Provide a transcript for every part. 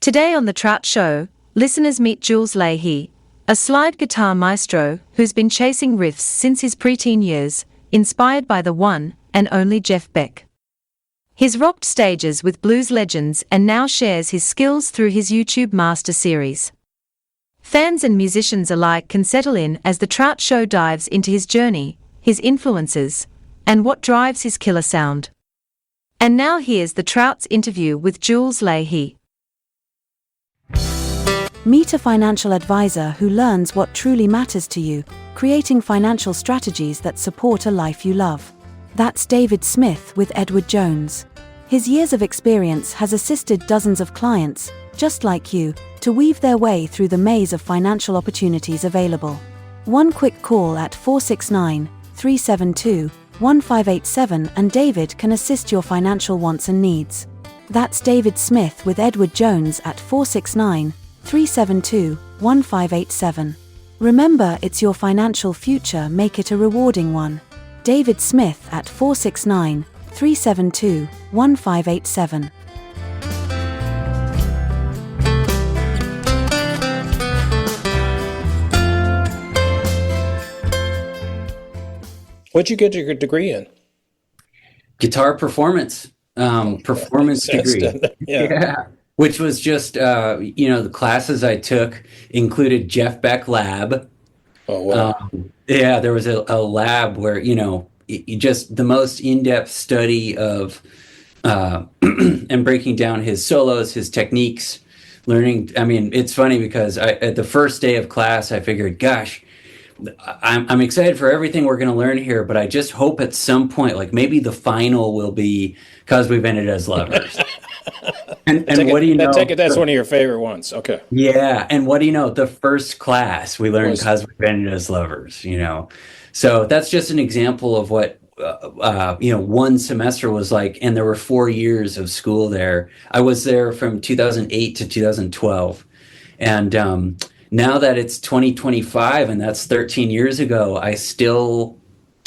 Today on the Trout Show, listeners meet Jules Leyhe, a slide guitar maestro who's been chasing riffs since his preteen years, inspired by the one and only Jeff Beck. He's rocked stages with blues legends and now shares his skills through his YouTube Master Series. Fans and musicians alike can settle in as the Trout Show dives into his journey, his influences, and what drives his killer sound. And now here's the Trout's interview with Jules Leyhe. Meet a financial advisor who learns what truly matters to you, creating financial strategies that support a life you love. That's David Smith with Edward Jones. His years of experience has assisted dozens of clients, just like you, to weave their way through the maze of financial opportunities available. One quick call at 469-372-1587 and David can assist your financial wants and needs. That's David Smith with Edward Jones at 469-372-1587. Remember, it's your financial future, make it a rewarding one. David Smith at 469-372-1587. What'd you get your degree in? Guitar performance degree. Yeah. Which was just, the classes I took included Jeff Beck lab. Oh, wow. There was a lab where, just the most in-depth study of and breaking down his solos, his techniques, learning. I mean, it's funny because at the first day of class, I figured, gosh, I'm excited for everything we're going to learn here, but I just hope at some point, like maybe the final will be "'Cause We've Ended as Lovers." and what do you know? That's one of your favorite ones. Okay. Yeah, and what do you know? The first class we learned "'Cause We've Ended as Lovers." So that's just an example of what one semester was like, and there were 4 years of school there. I was there from 2008 to 2012, and now that it's 2025 and that's 13 years ago, I still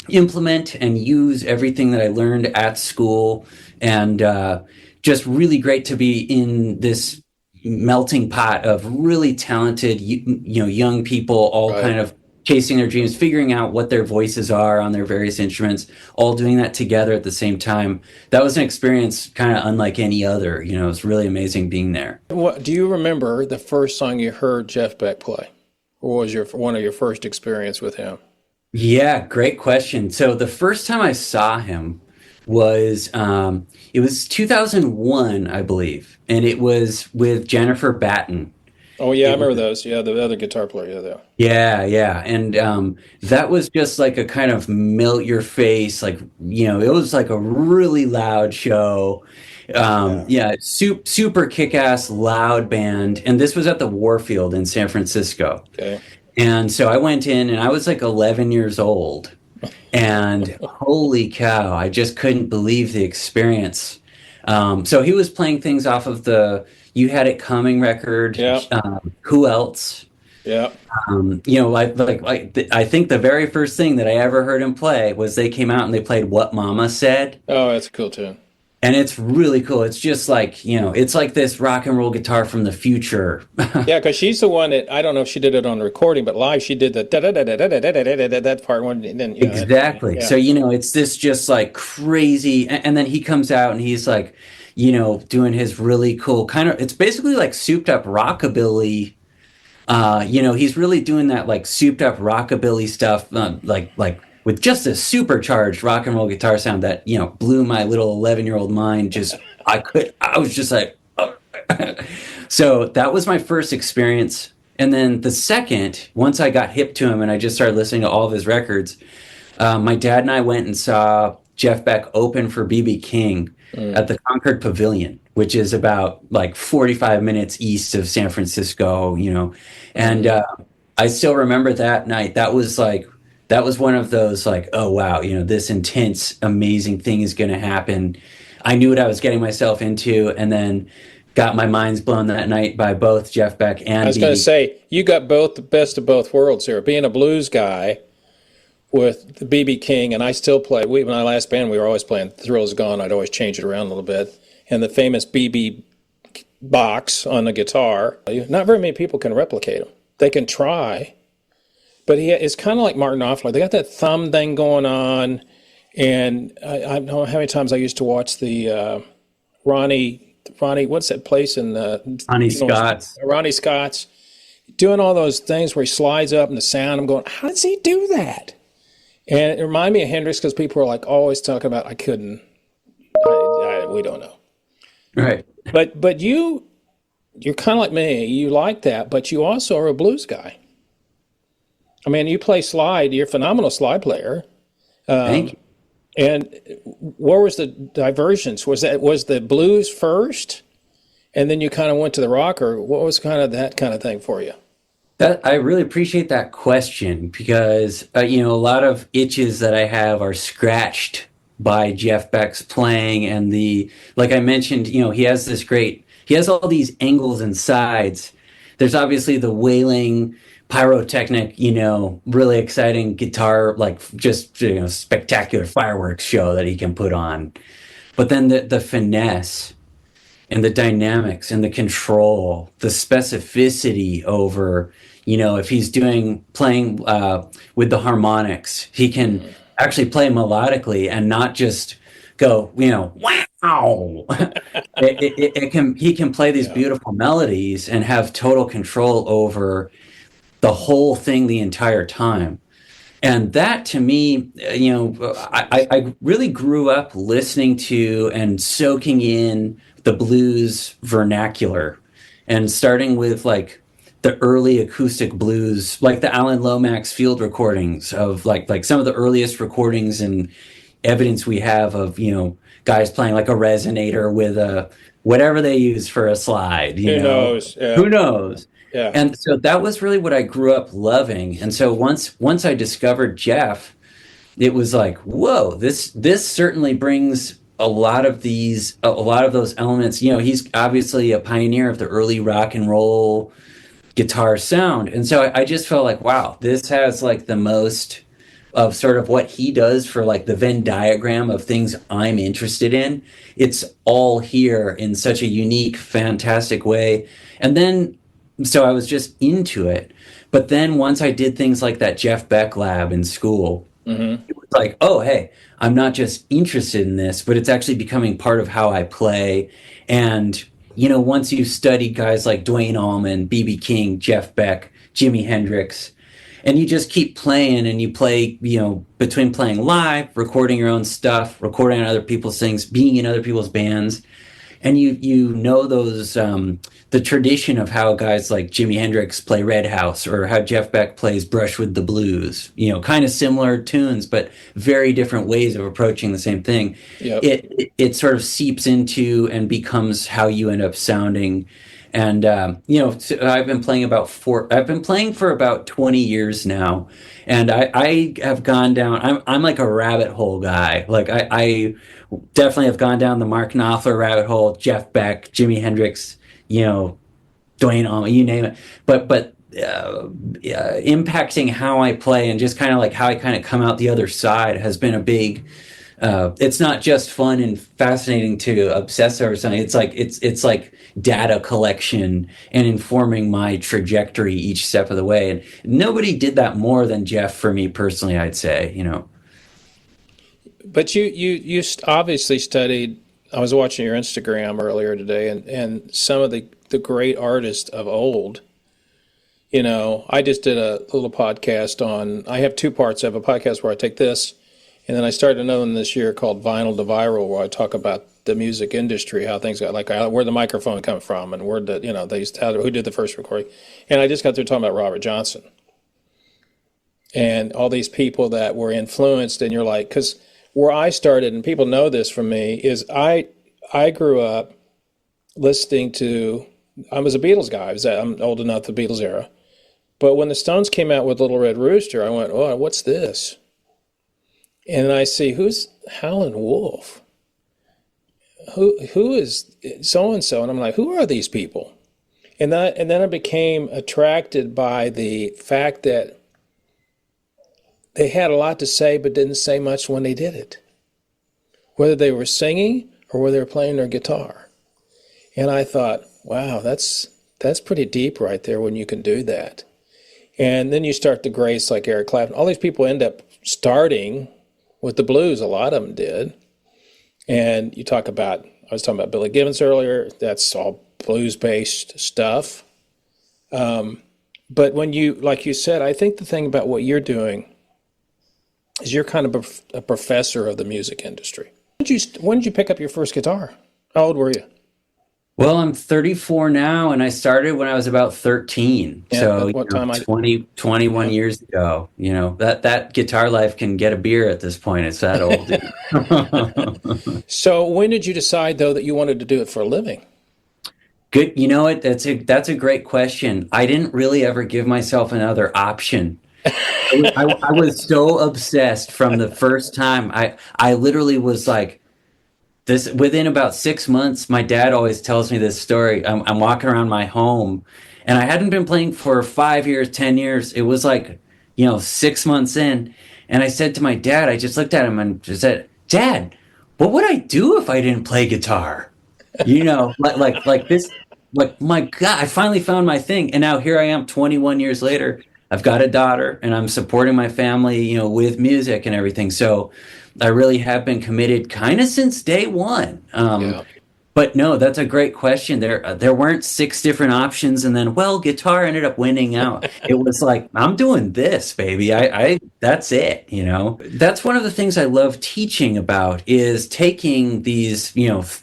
implement and use everything that I learned at school, and just really great to be in this melting pot of really talented, young people, all Right. kind of chasing their dreams, figuring out what their voices are on their various instruments, all doing that together at the same time. That was an experience kind of unlike any other. It was really amazing being there. What do you remember the first song you heard Jeff Beck play? Or was one of your first experience with him? Yeah, great question. So the first time I saw him was, it was 2001, I believe, and it was with Jennifer Batten. Oh, yeah, I remember those. Yeah, the other guitar player. Yeah. And that was just like a kind of melt your face, it was like a really loud show. Super kick-ass loud band. And this was at the Warfield in San Francisco. Okay. And so I went in and I was like 11 years old. And holy cow, I just couldn't believe the experience. So he was playing things off of the You Had It Coming record. Yeah. Who Else? Yeah. I think the very first thing that I ever heard him play was they came out and they played What Mama Said. Oh, that's a cool tune. And it's really cool. It's just like, it's like this rock and roll guitar from the future. Yeah, because she's the one that, I don't know if she did it on the recording, but live she did the that part one. And then, exactly. Yeah. So, it's this just like crazy. And then he comes out and he's like, doing his really cool kind of, it's basically like souped up rockabilly. He's really doing that like souped up rockabilly stuff, like with just a supercharged rock and roll guitar sound that, blew my little 11-year-old mind. I was just like, oh. So that was my first experience. And then the second, once I got hip to him and I just started listening to all of his records, my dad and I went and saw Jeff Beck open for B.B. King at the Concord Pavilion, which is about like 45 minutes east of San Francisco, and I still remember that night. That was one of those like, oh wow, this intense, amazing thing is going to happen. I knew what I was getting myself into, and then got my minds blown that night by both Jeff Beck and I was going to say, you got both the best of both worlds here. Being a blues guy with the B.B. King, and I still play. When I last band, we were always playing Thrill Is Gone. I'd always change it around a little bit. And the famous B.B. box on the guitar. Not very many people can replicate him. They can try, but it's kind of like Martin Knopfler. They got that thumb thing going on, and I don't know how many times I used to watch the Ronnie, what's that place in Ronnie Scott's. Ronnie Scott's, doing all those things where he slides up and the sound. I'm going, how does he do that? And it reminded me of Hendrix because people are like always talking about, I couldn't. We don't know. Right. But you're kind of like me. You like that, but you also are a blues guy. I mean, you play slide. You're a phenomenal slide player. Thank you. And where was the divergence? Was the blues first, and then you kind of went to the rock, or what was kind of that kind of thing for you? That I really appreciate that question because a lot of itches that I have are scratched by Jeff Beck's playing, and like I mentioned, he has all these angles and sides. There's obviously the wailing pyrotechnic, really exciting guitar, like just spectacular fireworks show that he can put on. But then the finesse and the dynamics and the control, the specificity over, if he's playing with the harmonics, he can actually play melodically and not just go, wow. He can play these beautiful melodies and have total control over the whole thing the entire time. And that to me, I really grew up listening to and soaking in the blues vernacular, and starting with like the early acoustic blues, like the Alan Lomax field recordings of like some of the earliest recordings and evidence we have of, guys playing like a resonator with a whatever they use for a slide. Who knows? Yeah. Who knows? Yeah. And so that was really what I grew up loving. And so once I discovered Jeff, it was like, whoa, this certainly brings a lot of those elements. He's obviously a pioneer of the early rock and roll guitar sound. And so I just felt like, wow, this has like the most of sort of what he does for like the Venn diagram of things I'm interested in. It's all here in such a unique, fantastic way. And then, so I was just into it. But then once I did things like that Jeff Beck lab in school, it was like, oh, hey, I'm not just interested in this, but it's actually becoming part of how I play. And, once you study guys like Duane Allman, B.B. King, Jeff Beck, Jimi Hendrix, and you just keep playing and you play, between playing live, recording your own stuff, recording on other people's things, being in other people's bands, and you know those the tradition of how guys like Jimi Hendrix play Red House, or how Jeff Beck plays Brush with the Blues, kind of similar tunes, but very different ways of approaching the same thing. Yep. It sort of seeps into and becomes how you end up sounding. And I've been playing for about 20 years now, and I have gone down. I'm like a rabbit hole guy. Like I definitely have gone down the Mark Knopfler rabbit hole, Jeff Beck, Jimi Hendrix, Duane Allman, you name it. But impacting how I play and just kind of like how I kind of come out the other side has been a big. It's not just fun and fascinating to obsess over something. It's like data collection and informing my trajectory each step of the way. And nobody did that more than Jeff for me personally, I'd say. But you obviously studied. I was watching your Instagram earlier today, and some of the great artists of old. I just did a little podcast on. I have two parts. I have a podcast where I take this. And then I started another one this year called Vinyl to Viral, where I talk about the music industry, how things got, like where the microphone come from, and where who did the first recording. And I just got through talking about Robert Johnson and all these people that were influenced. And you're like, because where I started, and people know this from me, is I grew up listening to. I was a Beatles guy. I'm old enough the Beatles era. But when the Stones came out with Little Red Rooster, I went, oh, what's this? And I see, who's Howlin' Wolf? Who is so-and-so? And I'm like, who are these people? And then I became attracted by the fact that they had a lot to say but didn't say much when they did it. Whether they were singing or whether they were playing their guitar. And I thought, Wow, that's pretty deep right there when you can do that. And then you start the grace like Eric Clapton. All these people end up starting with the blues. A lot of them did. And you talk about, I was talking about Billy Gibbons earlier. That's all blues-based stuff. But when you, like you said, I think the thing about what you're doing is you're kind of a professor of the music industry. When did you pick up your first guitar? How old were you? Well, I'm 34 now, and I started when I was about 13. Yeah, So, what time 21 years ago. That guitar life can get a beer at this point. It's that old. So when did you decide, though, that you wanted to do it for a living? Good. You know what? That's a great question. I didn't really ever give myself another option. I was so obsessed from the first time. I literally was like, this within about 6 months. My dad always tells me this story. I'm walking around my home, and I hadn't been playing for 5 years, 10 years. It was like, 6 months in, and I said to my dad, I just looked at him and just said, "Dad, what would I do if I didn't play guitar?" Like this. Like, my God, I finally found my thing, and now here I am, 21 years later. I've got a daughter, and I'm supporting my family, with music and everything. So I really have been committed kind of since day one. Yeah. But no, that's a great question. There weren't 6 different options, and then, guitar ended up winning out. It was like, I'm doing this, baby. I that's it. That's one of the things I love teaching about is taking these,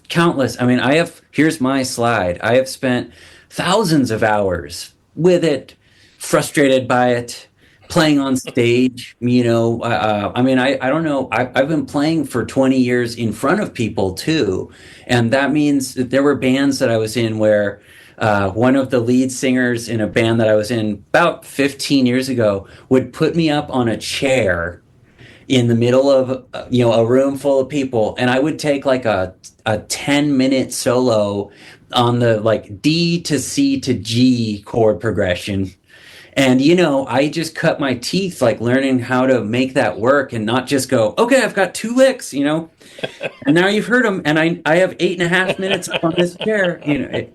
countless. I mean, here's my slide. I have spent thousands of hours with it, frustrated by it, playing on stage. I don't know. I've been playing for 20 years in front of people too. And that means that there were bands that I was in where one of the lead singers in a band that I was in about 15 years ago would put me up on a chair in the middle of, a room full of people. And I would take like a 10-minute solo on the like D to C to G chord progression. And, I just cut my teeth like learning how to make that work and not just go, okay, I've got 2 licks, and now you've heard them. And I have 8.5 minutes up on this chair.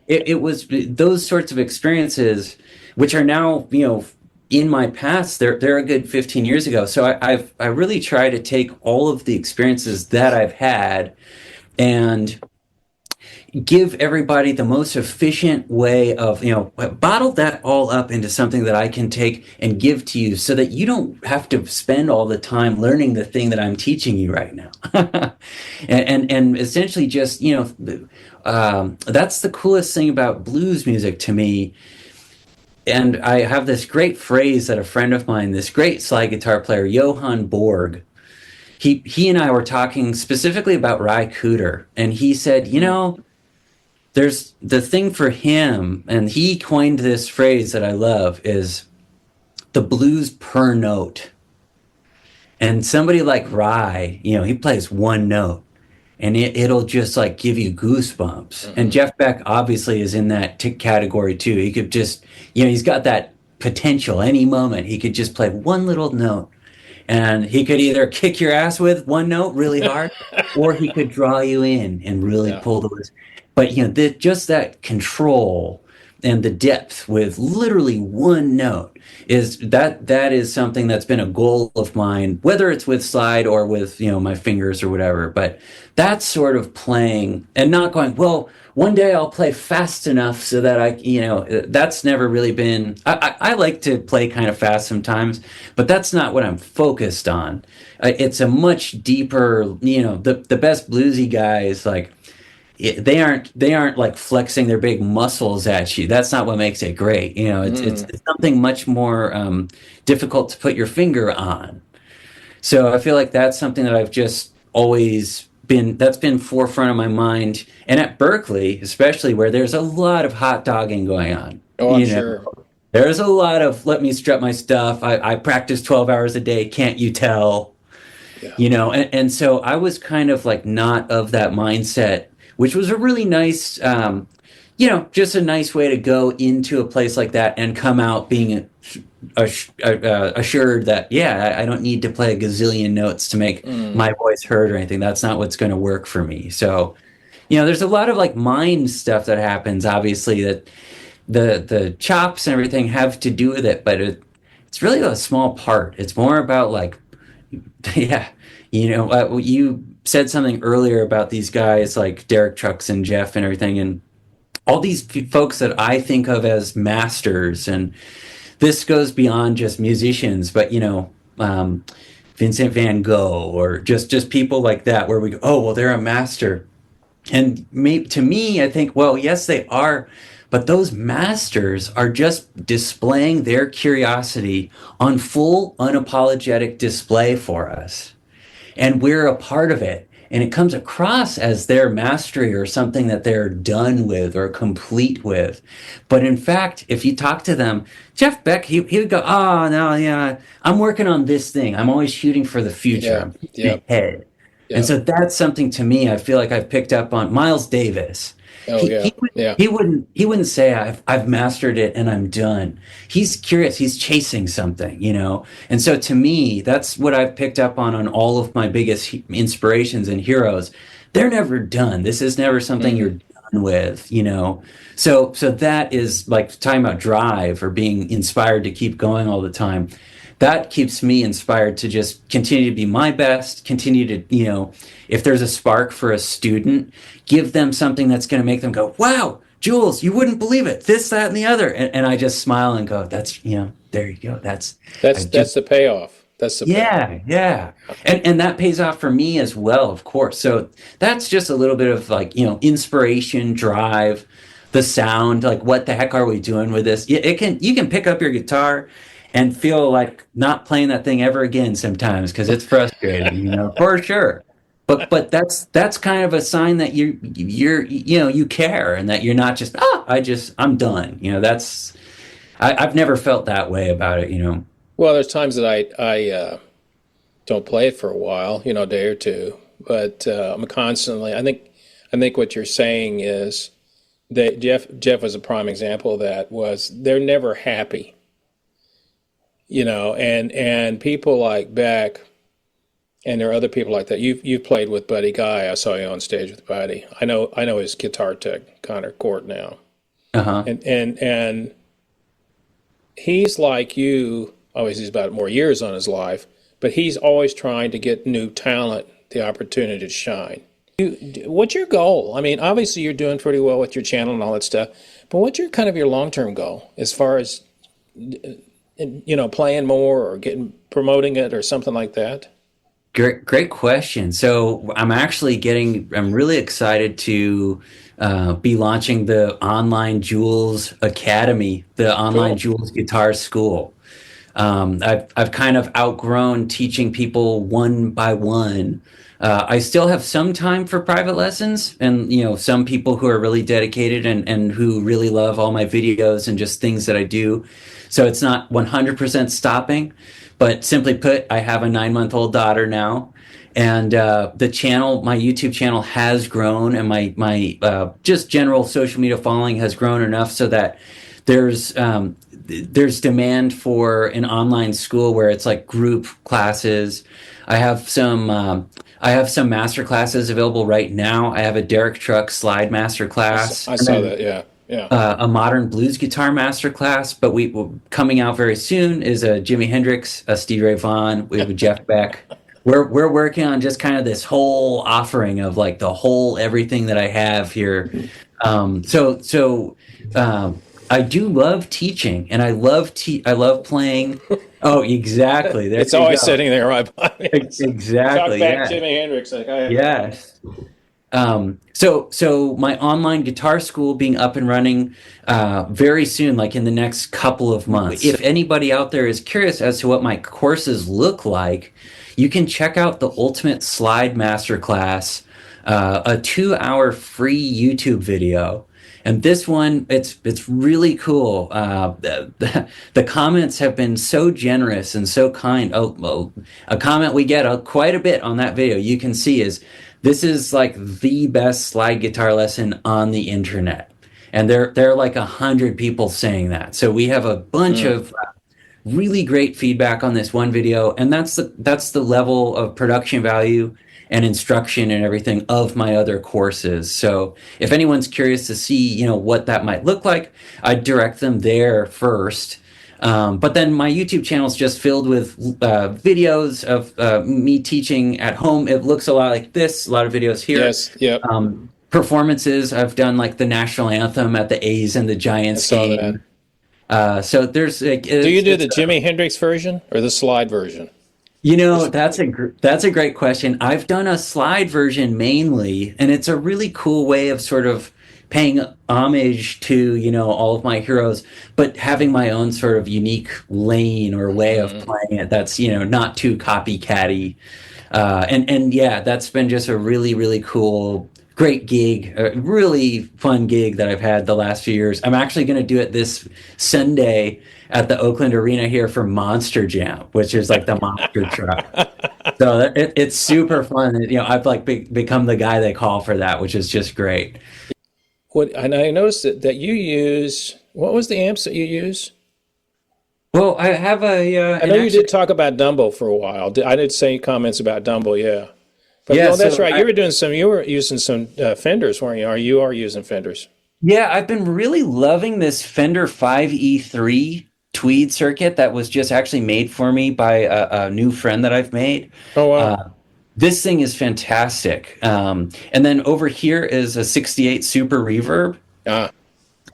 It was those sorts of experiences, which are now, in my past. They're a good 15 years ago. So I really try to take all of the experiences that I've had and give everybody the most efficient way of, bottle that all up into something that I can take and give to you so that you don't have to spend all the time learning the thing that I'm teaching you right now. and essentially just, that's the coolest thing about blues music to me. And I have this great phrase that a friend of mine, this great slide guitar player, Johann Borg, he and I were talking specifically about Ry Cooder, and he said, there's the thing for him, and he coined this phrase that I love, is the blues per note. And somebody like Ry, he plays one note, and it'll just like give you goosebumps. Mm-hmm. And Jeff Beck obviously is in that category too. He could just, he's got that potential. Any moment he could just play one little note, and he could either kick your ass with one note really hard, or he could draw you in and really pull the list. But just that control and the depth with literally one note that is something that's been a goal of mine, whether it's with slide or with my fingers or whatever. But that's sort of playing and not going, well, one day I'll play fast enough so that that's never really been. I like to play kind of fast sometimes, but that's not what I'm focused on. It's a much deeper, the best bluesy guys, like, they aren't like flexing their big muscles at you. That's not what makes it great. It's something much more difficult to put your finger on. So I feel like that's something that I've just always that's been forefront of my mind. And at Berkeley, especially, where there's a lot of hot dogging going on. Oh, I'm sure. There's a lot of let me strut my stuff. I practice 12 hours a day. Can't you tell? Yeah. And so I was kind of like not of that mindset, which was a really nice, just a nice way to go into a place like that and come out being assured that, I don't need to play a gazillion notes to make my voice heard or anything. That's not what's going to work for me. So there's a lot of like mind stuff that happens, obviously, that the chops and everything have to do with it, but it's really a small part. It's more about like, yeah, you said something earlier about these guys like Derek Trucks and Jeff and everything, and all these folks that I think of as masters, and this goes beyond just musicians, but Vincent van Gogh, or just people like that, where we go, oh, well, they're a master. And to me, I think, well, yes, they are, but those masters are just displaying their curiosity on full, unapologetic display for us. And we're a part of it. And it comes across as their mastery or something that they're done with or complete with. But in fact, if you talk to them, Jeff Beck, he would go, oh, no, yeah, I'm working on this thing. I'm always shooting for the future. I'm shooting ahead. Yeah. And so that's something, to me, I feel like I've picked up on. Miles Davis. He wouldn't say I've mastered it and I'm done. He's curious. He's chasing something, And so to me, that's what I've picked up on all of my biggest inspirations and heroes. They're never done. This is never something you're done with, So that is like talking about drive or being inspired to keep going all the time. That keeps me inspired to just continue to be my best, continue to, if there's a spark for a student, give them something that's going to make them go, wow, Jules, you wouldn't believe it. This, that, and the other. And I just smile and go, that's, there you go. That's the payoff. That's the payoff. Yeah. And that pays off for me as well, of course. So that's just a little bit of like, inspiration, drive, the sound, like what the heck are we doing with this? You can pick up your guitar and feel like not playing that thing ever again sometimes because it's frustrating, for sure. But that's kind of a sign that you care and that you're not just I'm done. I've never felt that way about it. Well, there's times that I don't play it for a while, a day or two, but I'm constantly. I think what you're saying is that Jeff was a prime example of that. Was they're never happy. And people like Beck, and there are other people like that. You've played with Buddy Guy. I saw you on stage with Buddy. I know his guitar tech, Connor Court, now. Uh-huh. And he's like you. Obviously, he's about more years on his life, but he's always trying to get new talent the opportunity to shine. What's your goal? I mean, obviously, you're doing pretty well with your channel and all that stuff, but what's your long-term goal as far as playing more or promoting it or something like that? Great question. So I'm really excited to be launching the online Jules Academy, the online Jules Guitar School. I've kind of outgrown teaching people one by one. I still have some time for private lessons, and some people who are really dedicated and who really love all my videos and just things that I do. So it's not 100% stopping, but simply put, I have a 9-month-old daughter now, and the channel, my YouTube channel, has grown, and my just general social media following has grown enough so that there's demand for an online school where it's like group classes. I have some master classes available right now. I have a Derek Truck slide master class. I saw that, yeah. A modern blues guitar master class, but coming out very soon is a Jimi Hendrix, a Stevie Ray Vaughan. We have a Jeff Beck. We're working on just kind of this whole offering of like the whole everything that I have here. So I do love teaching, and I love playing. Oh, exactly. It's always sitting there right by me. Exactly. Talk back Jimi Hendrix. Yes. So my online guitar school being up and running very soon, like in the next couple of months. If anybody out there is curious as to what my courses look like, you can check out the Ultimate Slide Masterclass, a 2-hour free YouTube video. And this one, it's really cool. The comments have been so generous and so kind. A comment we get quite a bit on that video, you can see, is this is like the best slide guitar lesson on the internet. And there are like 100 people saying that. So we have a bunch of really great feedback on this one video, and that's the level of production value and instruction and everything of my other courses. So if anyone's curious to see, what that might look like, I'd direct them there first. But then my YouTube channel is just filled with videos of me teaching at home. It looks a lot like this, a lot of videos here. Yes, yep. Performances, I've done like the national anthem at the A's and the Giants game. So there's... do you do the Jimi Hendrix version or the slide version? That's a great question. I've done a slide version mainly, and it's a really cool way of sort of paying homage to, all of my heroes, but having my own sort of unique lane or way of playing it that's, not too copycatty. And yeah, that's been just a really, really cool, great gig, a really fun gig that I've had the last few years. I'm actually going to do it this Sunday at the Oakland Arena here for Monster Jam, which is like the monster truck. So it's super fun. I've like become the guy they call for that, which is just great. And I noticed that you use, what was the amps that you use? Well, I have I know you did talk about Dumbo for a while. I did say comments about Dumbo, yeah. But yeah, that's right. You were using some Fenders, weren't you? Or you are using Fenders. Yeah, I've been really loving this Fender 5E3 tweed circuit that was just actually made for me by a new friend that I've made. Oh, wow. This thing is fantastic. And then over here is a 68 Super Reverb.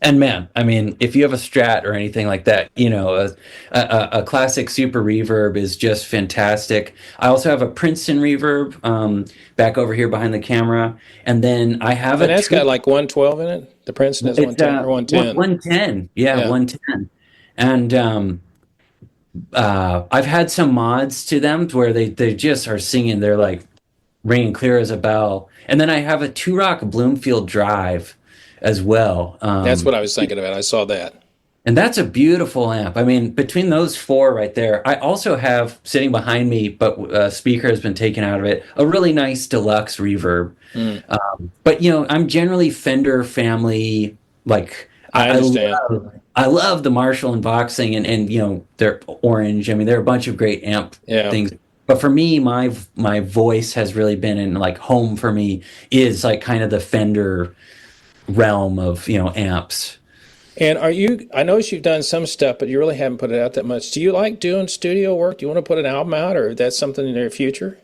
And man, I mean, if you have a Strat or anything like that, a classic Super Reverb is just fantastic. I also have a Princeton Reverb back over here behind the camera. And then I have and that's got like 112 in it? The Princeton is 110 or 110? 110. Yeah, 110. And I've had some mods to them where they just are singing. They're like ringing clear as a bell. And then I have a Two Rock Bloomfield Drive as well. That's what I was thinking about. I saw that. And that's a beautiful amp. I mean, between those four right there, I also have sitting behind me, but a speaker has been taken out of it, a really nice deluxe reverb. But, I'm generally Fender family. Like, I understand. I love the Marshall and Voxing and they're orange. I mean, there are a bunch of great amp things. But for me, my voice has really been in like home for me is like kind of the Fender realm of, amps. And I noticed you've done some stuff, but you really haven't put it out that much. Do you like doing studio work? Do you want to put an album out, or that's something in the near future?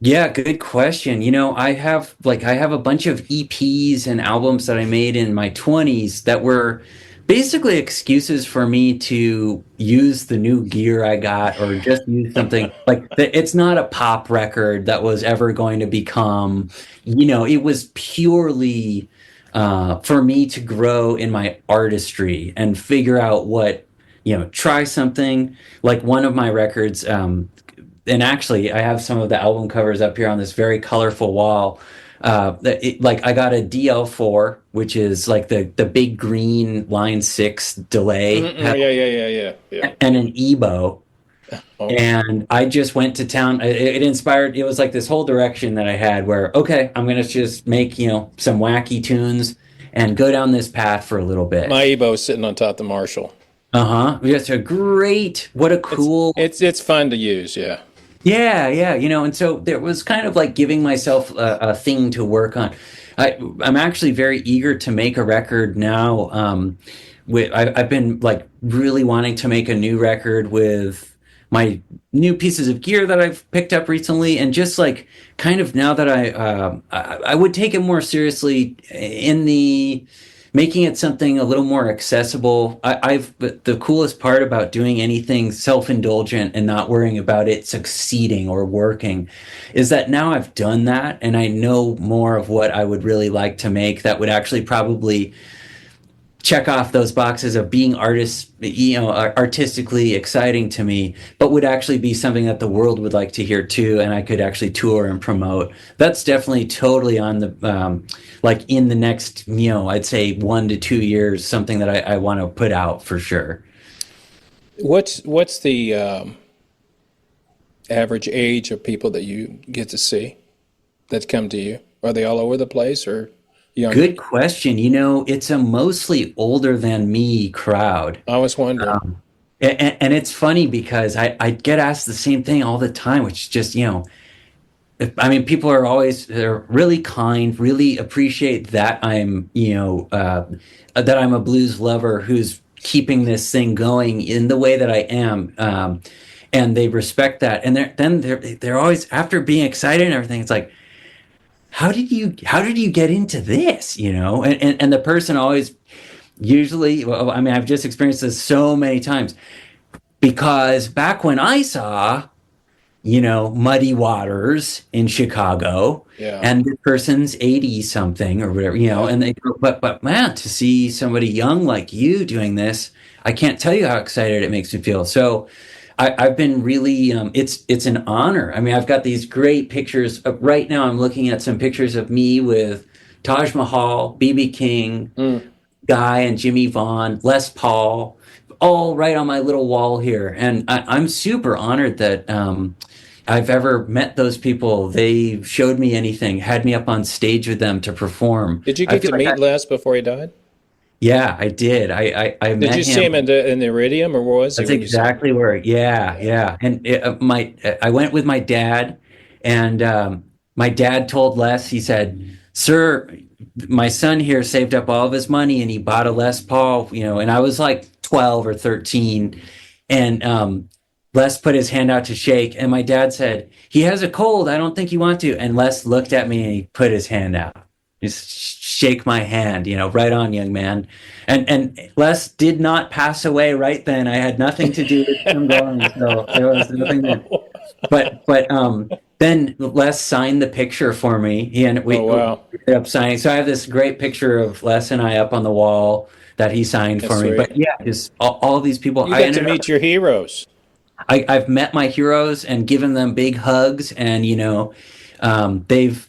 Yeah, good question. I have a bunch of EPs and albums that I made in my 20s that were basically excuses for me to use the new gear I got or just use something like it's not a pop record that was ever going to become, it was purely for me to grow in my artistry and figure out what, try something. Like one of my records, and actually I have some of the album covers up here on this very colorful wall. I got a DL4, which is like the big green line 6 delay. Yeah. And an EBO. Oh. And I just went to town. It inspired, it was like this whole direction that I had where, okay, I'm going to just make, some wacky tunes and go down this path for a little bit. My EBO is sitting on top of the Marshall. It's a great, what a cool. It's fun to use, yeah. Yeah, and so there was kind of like giving myself a thing to work on. I'm actually very eager to make a record now. I've been like really wanting to make a new record with my new pieces of gear that I've picked up recently, and just like kind of now that I would take it more seriously in the making it something a little more accessible. The coolest part about doing anything self-indulgent and not worrying about it succeeding or working is that now I've done that and I know more of what I would really like to make that would actually probably check off those boxes of being artistically exciting to me, but would actually be something that the world would like to hear too, and I could actually tour and promote. That's definitely totally on the in the next I'd say 1 to 2 years, something that I want to put out for sure. What's the average age of people that you get to see that come to you? Are they all over the place or younger? Good question. It's a mostly older than me crowd. I was wondering. And it's funny because I get asked the same thing all the time, which is just, I mean, people are always, they're really kind, really appreciate that I'm, that I'm a blues lover who's keeping this thing going in the way that I am. And they respect that. And they're always, after being excited and everything, it's like, how did you get into this? And the person always usually, well, I mean, I've just experienced this so many times, because back when I saw, Muddy Waters in Chicago, and the person's 80 something or whatever, and they go, but man, to see somebody young like you doing this, I can't tell you how excited it makes me feel. So I've been really, it's an honor. I mean, I've got these great pictures. Right now, I'm looking at some pictures of me with Taj Mahal, B.B. King, Guy and Jimmy Vaughn, Les Paul, all right on my little wall here. And I'm super honored that I've ever met those people. They showed me anything, had me up on stage with them to perform. Did you get to meet Les before he died? Yeah, I did. I met him. Did you see him in the Iridium, or was he? That's exactly where. Yeah. And I went with my dad, and my dad told Les. He said, "Sir, my son here saved up all of his money, and he bought a Les Paul." And I was like 12 or 13, and Les put his hand out to shake, and my dad said, "He has a cold. I don't think you want to." And Les looked at me and he put his hand out. Just shake my hand, right on, young man. And Les did not pass away right then. I had nothing to do with him going, so there was nothing there. But then Les signed the picture for me. We ended up signing. So I have this great picture of Les and I up on the wall that he signed for me. But yeah, just all these people. You get to meet your heroes. I've met my heroes and given them big hugs, and they've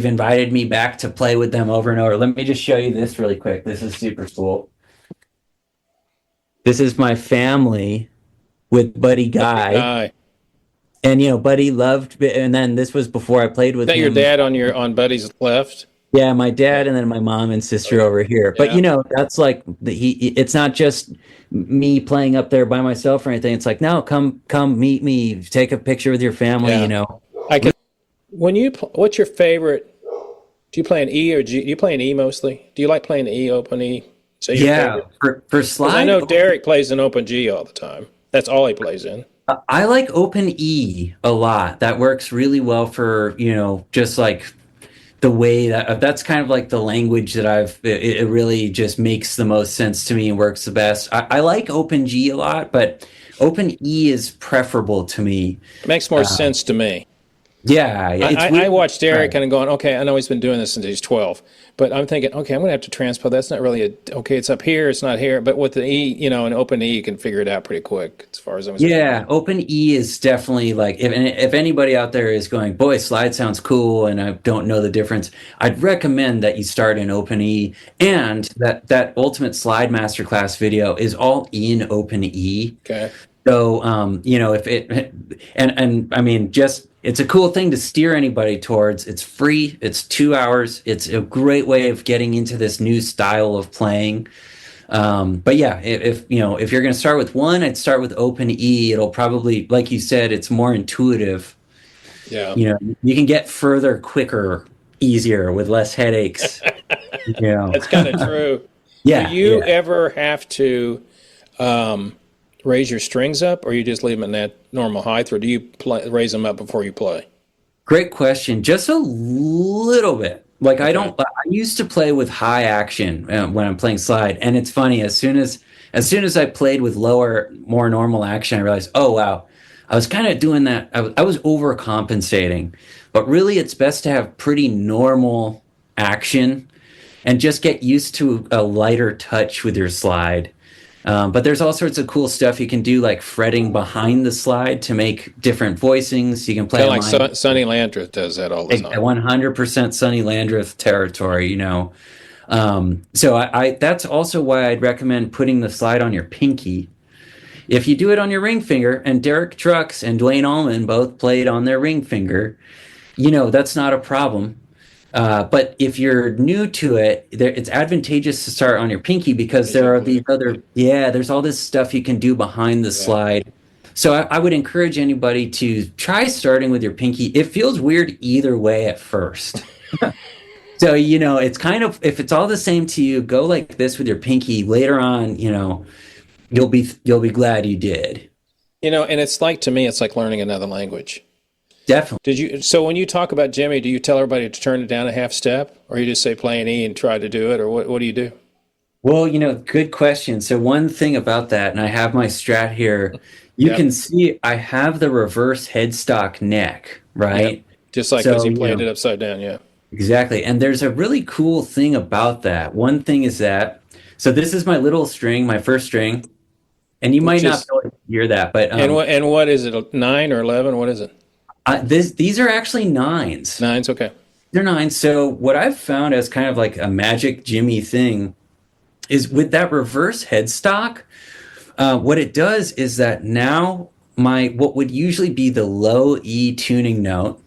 invited me back to play with them over and over. Let me just show you this really quick. This is super cool. This is my family with Buddy Guy. And Buddy loved, and then this was before I played with him. Is that your dad on Buddy's left? Yeah, my dad, and then my mom and sister over here. But that's like it's not just me playing up there by myself or anything. It's like, no, come meet me, take a picture with your family. I can. What's your favorite? Do you play an E or G? Do you play an E mostly? Do you like playing E, open E? So for slide. I know Derek plays an open G all the time. That's all he plays in. I like open E a lot. That works really well for just like the way that's kind of like the language that it really just makes the most sense to me and works the best. I like open G a lot, but open E is preferable to me. It makes more sense to me. Yeah. I watched Derek kind of going, okay, I know he's been doing this since he's 12, but I'm thinking, okay, I'm going to have to transpose. That's not really okay, it's up here, it's not here. But with the E, an open E, you can figure it out pretty quick as far as I'm concerned. Yeah, open E is definitely like, if anybody out there is going, boy, slide sounds cool, and I don't know the difference, I'd recommend that you start in open E, and that Ultimate Slide Masterclass video is all in open E. Okay. So, I mean, just, it's a cool thing to steer anybody towards. It's free. It's 2 hours. It's a great way of getting into this new style of playing. But yeah, if you're going to start with one, I'd start with open E. It'll probably, like you said, it's more intuitive. Yeah. You can get further quicker, easier, with less headaches. That's kind of true. Yeah. Do you ever have to raise your strings up, or you just leave them in that normal height, or do you raise them up before you play? Great question. Just a little bit. Like I used to play with high action when I'm playing slide, and it's funny. As soon as I played with lower, more normal action, I realized, oh wow, I was kind of doing that. I was overcompensating, but really, it's best to have pretty normal action, and just get used to a lighter touch with your slide. But there's all sorts of cool stuff you can do, like fretting behind the slide to make different voicings. You can play like Sonny Landreth does that all the time. 100% Sonny Landreth territory, So that's also why I'd recommend putting the slide on your pinky. If you do it on your ring finger, and Derek Trucks and Dwayne Allman both played on their ring finger, that's not a problem. But if you're new to it, it's advantageous to start on your pinky, because there are these there's all this stuff you can do behind the slide So I would encourage anybody to try starting with your pinky. It feels weird either way at first. So, it's kind of, if it's all the same to you, go like this with your pinky. Later on, you'll be glad you did. And it's like, to me, it's like learning another language. Definitely. So when you talk about Jimmy, do you tell everybody to turn it down a half step, or you just say play an E and try to do it, or what do you do? Well, good question. So one thing about that, and I have my strat here, you Yep. can see I have the reverse headstock neck, right? Yep. Just like So, because you played it upside down, yeah. exactly. And there's a really cool thing about that. One thing is that, so this is my little string, my first string, and you might not Just be able to hear that, but and what is it? 9 or 11? What is it? these are actually nines. 9's okay. They're nines. So what I've found as kind of like a magic Jimmy thing is with that reverse headstock, what it does is that now what would usually be the low E tuning note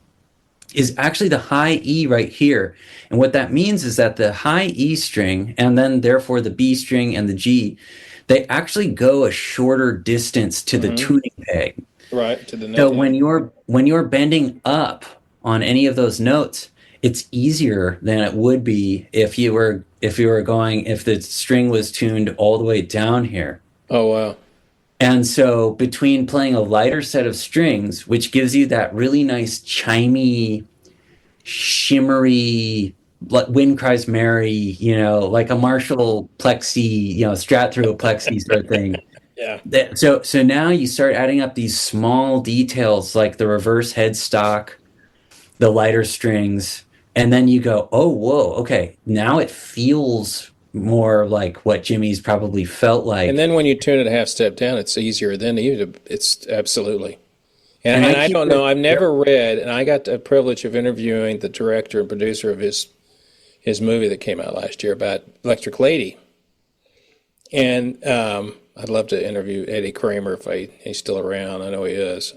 is actually the high E right here. And what that means is that the high E string, and then therefore the B string and the G, they actually go a shorter distance to the tuning peg. Right, to the note. So when you're bending up on any of those notes, it's easier than it would be if the string was tuned all the way down here. Oh, wow. And so between playing a lighter set of strings, which gives you that really nice chimey, shimmery, like Wind Cries Mary, like a Marshall plexi, strat through a plexi sort of thing. Yeah. So now you start adding up these small details like the reverse headstock, the lighter strings, and then you go, oh, whoa, okay, now it feels more like what Jimmy's probably felt like. And then when you tune it a half step down, it's easier then. It's absolutely. And I don't know, I've never read, and I got the privilege of interviewing the director and producer of his movie that came out last year about Electric Lady. And I'd love to interview Eddie Kramer if he's still around. I know he is.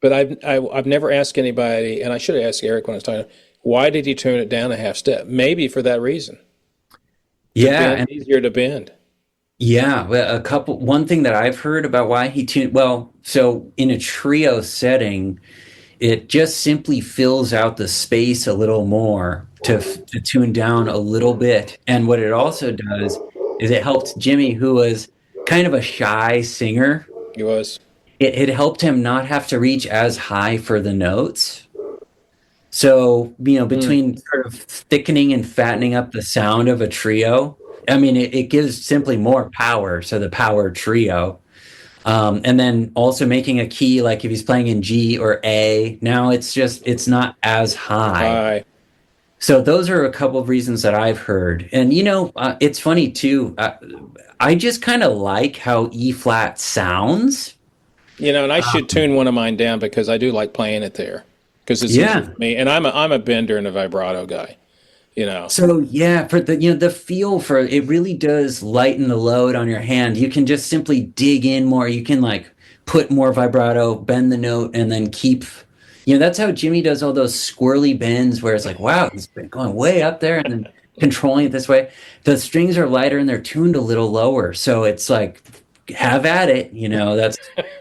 But I've never asked anybody, and I should have asked Eric when I was talking, why did he tune it down a half step? Maybe for that reason. Yeah, and easier to bend. Yeah, one thing that I've heard about why he tuned, so in a trio setting, it just simply fills out the space a little more to tune down a little bit. And what it also does is it helped Jimmy, who was kind of a shy singer. He was. It helped him not have to reach as high for the notes. So, between sort of thickening and fattening up the sound of a trio, I mean, it gives simply more power. So the power trio. And then also making a key, like if he's playing in G or A, now it's not as high. So those are a couple of reasons that I've heard. And, it's funny too. I just kind of like how E flat sounds. And I should tune one of mine down because I do like playing it there because it's easy for me. And I'm a bender and a vibrato guy, So for the feel for it really does lighten the load on your hand. You can just simply dig in more. You can like put more vibrato, bend the note, and then keep. That's how Jimmy does all those squirrely bends where it's like, wow, he's been going way up there and then controlling it this way. The strings are lighter and they're tuned a little lower. So it's like, have at it.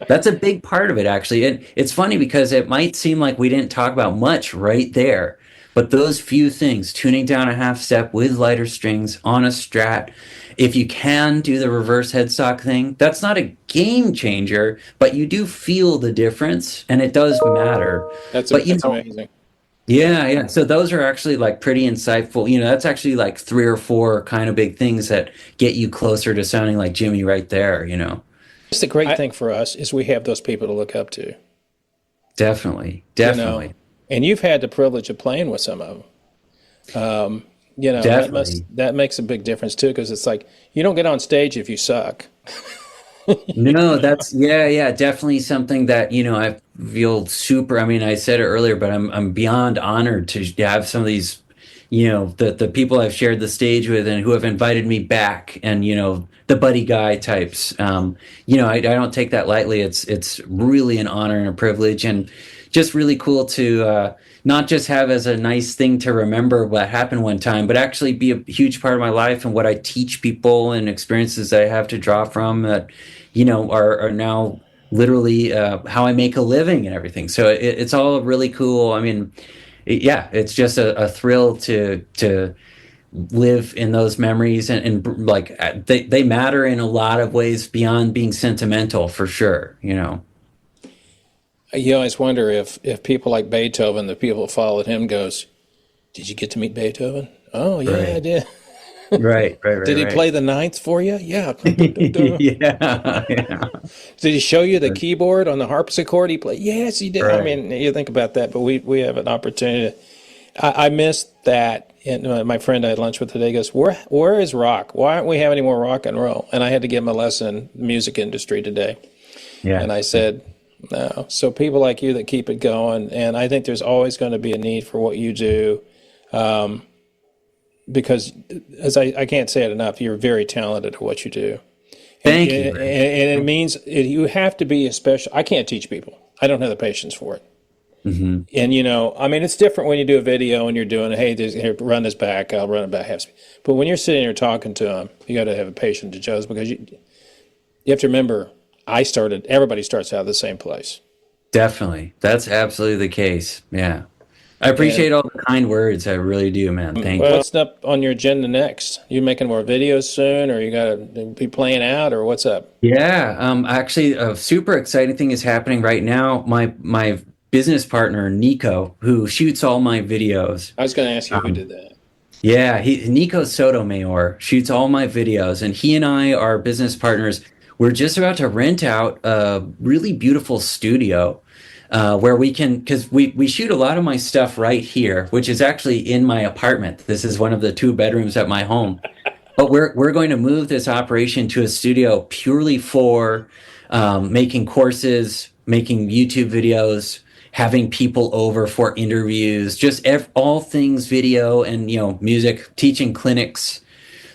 That's a big part of it, actually. And it's funny because it might seem like we didn't talk about much right there. But those few things, tuning down a half step with lighter strings on a Strat, if you can do the reverse headstock thing, that's not a game changer, but you do feel the difference, and it does matter. That's amazing. Yeah. So those are actually like pretty insightful. That's actually like 3 or 4 kind of big things that get you closer to sounding like Jimmy right there, It's the great thing for us is we have those people to look up to. Definitely. And you've had the privilege of playing with some of them. That makes a big difference too, because it's like you don't get on stage if you suck. No, that's definitely something that I feel super. I mean, I said it earlier, but I'm beyond honored to have some of these, the people I've shared the stage with and who have invited me back, and the buddy guy types. I don't take that lightly. It's really an honor and a privilege, and just really cool to not just have as a nice thing to remember what happened one time, but actually be a huge part of my life and what I teach people and experiences that I have to draw from that, are now literally how I make a living and everything. So it's all really cool. I mean, yeah, it's just a thrill to live in those memories, and like they matter in a lot of ways beyond being sentimental, for sure. You always wonder if people like Beethoven, the people that followed him, goes, "Did you get to meet Beethoven?" "Oh yeah, Right. I did." Right. "Did he play the ninth for you?" "Yeah." Yeah. "Did he show you the keyboard on the harpsichord he played?" "Yes, he did." I Right. mean, you think about that, but we have an opportunity. I missed that. And my friend I had lunch with today goes, "Where is rock? Why aren't we having any more rock and roll?" And I had to give him a lesson in the music industry today. Yeah. And I said, no. So people like you that keep it going, and I think there's always going to be a need for what you do, because as I can't say it enough, you're very talented at what you do. Thank you. And it means you have to be a special. I can't teach people. I don't have the patience for it. Mm-hmm. And, I mean, it's different when you do a video and you're doing, hey, here, run this back, I'll run it back half speed. But when you're sitting here talking to them, you got to have a patience to judge, because you have to remember, everybody starts out of the same place. Definitely. That's absolutely the case. Yeah. I appreciate all the kind words. I really do, man. Thank you. What's up on your agenda next? You making more videos soon, or you got to be playing out, or what's up? Yeah. Actually, a super exciting thing is happening right now. My business partner, Nico, who shoots all my videos. I was going to ask you who did that. Yeah, Nico Sotomayor shoots all my videos, and he and I are business partners. We're just about to rent out a really beautiful studio where we can, because we shoot a lot of my stuff right here, which is actually in my apartment. This is one of the 2 bedrooms at my home. But we're going to move this operation to a studio purely for making courses, making YouTube videos, having people over for interviews, just all things video and music, teaching clinics.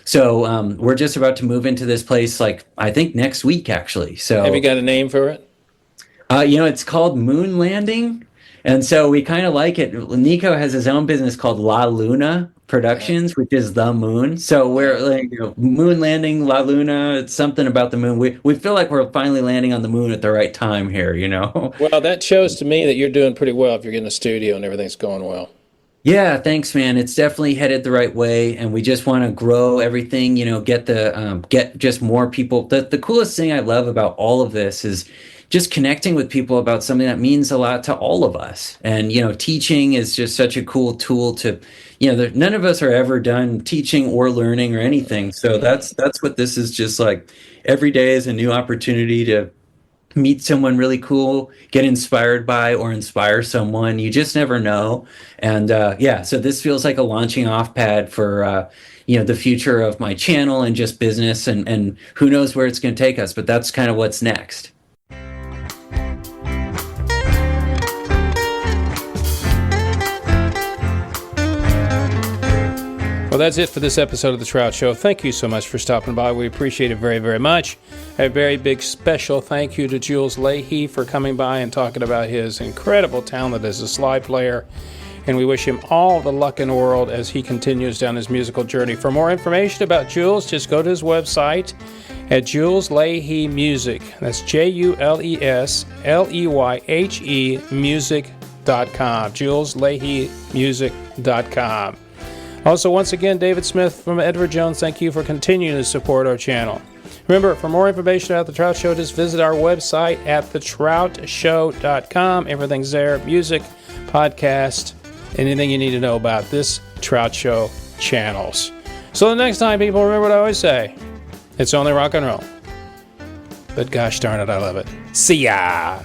So we're just about to move into this place, like I think next week, actually. So have you got a name for it? It's called Moon Landing, and so we kind of like it. Nico has his own business called La Luna Productions, which is the moon. So we're like, Moon Landing, La Luna. It's something about the moon. We feel like we're finally landing on the moon at the right time here. Well, that shows to me that you're doing pretty well if you're getting a studio and everything's going well. Yeah, thanks, man. It's definitely headed the right way, and we just want to grow everything. Get just more people. The coolest thing I love about all of this is just connecting with people about something that means a lot to all of us. And teaching is just such a cool tool to, none of us are ever done teaching or learning or anything. So that's what this is, just like every day is a new opportunity to meet someone really cool, get inspired by, or inspire someone. You just never know. And so this feels like a launching off pad for the future of my channel and just business, and who knows where it's going to take us, but that's kind of what's next. Well, that's it for this episode of the Trout Show. Thank you so much for stopping by. We appreciate it very, very much. A very big special thank you to Jules Leyhe for coming by and talking about his incredible talent as a slide player. And we wish him all the luck in the world as he continues down his musical journey. For more information about Jules, just go to his website at Jules Leyhe Music. That's JULESLEYHE music.com. JulesLeyhemusic.com. Also, once again, David Smith from Edward Jones, thank you for continuing to support our channel. Remember, for more information about The Trout Show, just visit our website at thetroutshow.com. Everything's there, music, podcast, anything you need to know about this Trout Show channels. So the next time, people, remember what I always say, it's only rock and roll. But gosh darn it, I love it. See ya!